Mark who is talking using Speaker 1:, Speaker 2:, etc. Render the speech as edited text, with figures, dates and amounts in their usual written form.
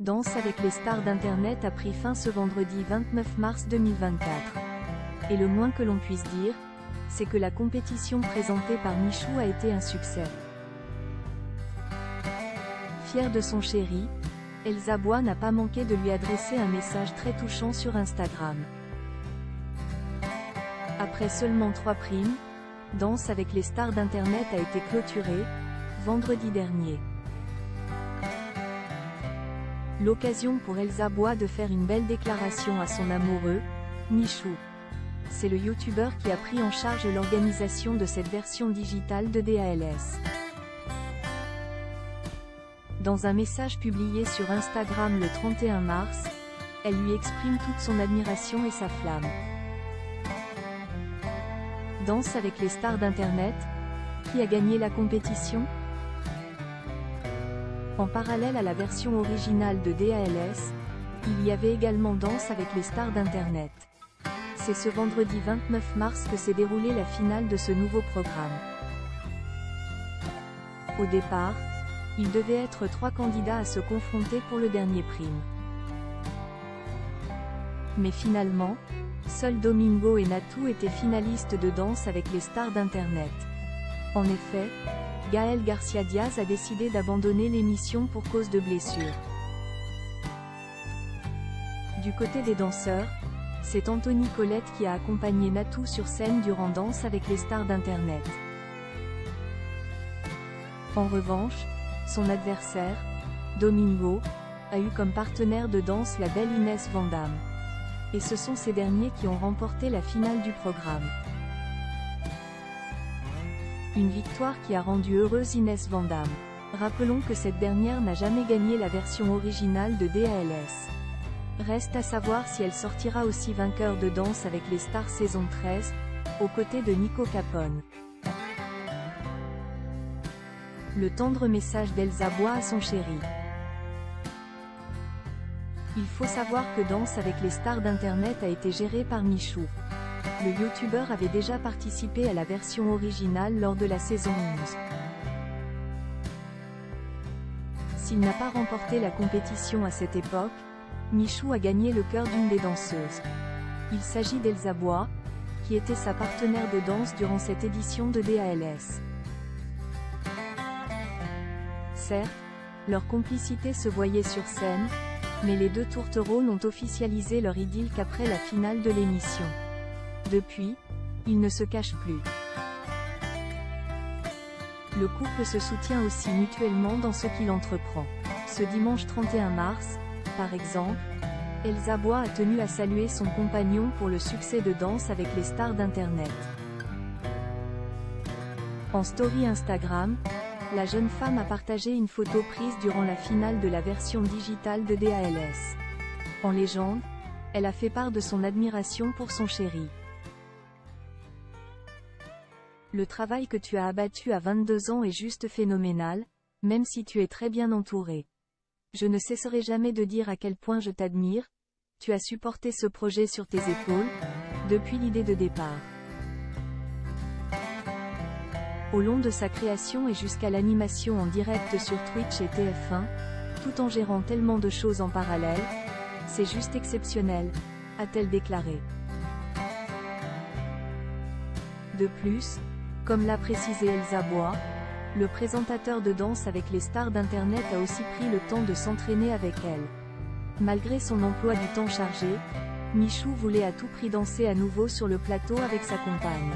Speaker 1: Danse avec les stars d'Internet a pris fin ce vendredi 29 mars 2024. Et le moins que l'on puisse dire, c'est que la compétition présentée par Michou a été un succès. Fière de son chéri, Elsa Bois n'a pas manqué de lui adresser un message très touchant sur Instagram. Après seulement 3 primes, Danse avec les stars d'Internet a été clôturée, vendredi dernier. L'occasion pour Elsa Bois de faire une belle déclaration à son amoureux, Michou. C'est le youtubeur qui a pris en charge l'organisation de cette version digitale de DALS. Dans un message publié sur Instagram le 31 mars, elle lui exprime toute son admiration et sa flamme. Danse avec les stars d'Internet, qui a gagné la compétition ? En parallèle à la version originale de DALS, il y avait également Danse avec les stars d'Internet. C'est ce vendredi 29 mars que s'est déroulée la finale de ce nouveau programme. Au départ, il devait être 3 candidats à se confronter pour le dernier prime. Mais finalement, seuls Domingo et Natou étaient finalistes de Danse avec les stars d'Internet. En effet, Gaël Garcia Diaz a décidé d'abandonner l'émission pour cause de blessure. Du côté des danseurs, c'est Anthony Colette qui a accompagné Natou sur scène durant Danse avec les stars d'Internet. En revanche, son adversaire, Domingo, a eu comme partenaire de danse la belle Inès Van Damme. Et ce sont ces derniers qui ont remporté la finale du programme. Une victoire qui a rendu heureuse Inès Van Damme. Rappelons que cette dernière n'a jamais gagné la version originale de DALS. Reste à savoir si elle sortira aussi vainqueur de Danse avec les stars saison 13, aux côtés de Nico Capone. Le tendre message d'Elsa Bois à son chéri. Il faut savoir que Danse avec les stars d'Internet a été géré par Michou. Le youtubeur avait déjà participé à la version originale lors de la saison 11. S'il n'a pas remporté la compétition à cette époque, Michou a gagné le cœur d'une des danseuses. Il s'agit d'Elsa Bois, qui était sa partenaire de danse durant cette édition de DALS. Certes, leur complicité se voyait sur scène, mais les deux tourtereaux n'ont officialisé leur idylle qu'après la finale de l'émission. Depuis, ils ne se cachent plus. Le couple se soutient aussi mutuellement dans ce qu'il entreprend. Ce dimanche 31 mars, par exemple, Elsa Bois a tenu à saluer son compagnon pour le succès de Danse avec les stars d'Internet. En story Instagram, la jeune femme a partagé une photo prise durant la finale de la version digitale de DALS. En légende, elle a fait part de son admiration pour son chéri. Le travail que tu as abattu à 22 ans est juste phénoménal, même si tu es très bien entouré. Je ne cesserai jamais de dire à quel point je t'admire. Tu as supporté ce projet sur tes épaules, depuis l'idée de départ. Au long de sa création et jusqu'à l'animation en direct sur Twitch et TF1, tout en gérant tellement de choses en parallèle, c'est juste exceptionnel, a-t-elle déclaré. De plus, comme l'a précisé Elsa Bois, le présentateur de Danse avec les stars d'Internet a aussi pris le temps de s'entraîner avec elle. Malgré son emploi du temps chargé, Michou voulait à tout prix danser à nouveau sur le plateau avec sa compagne.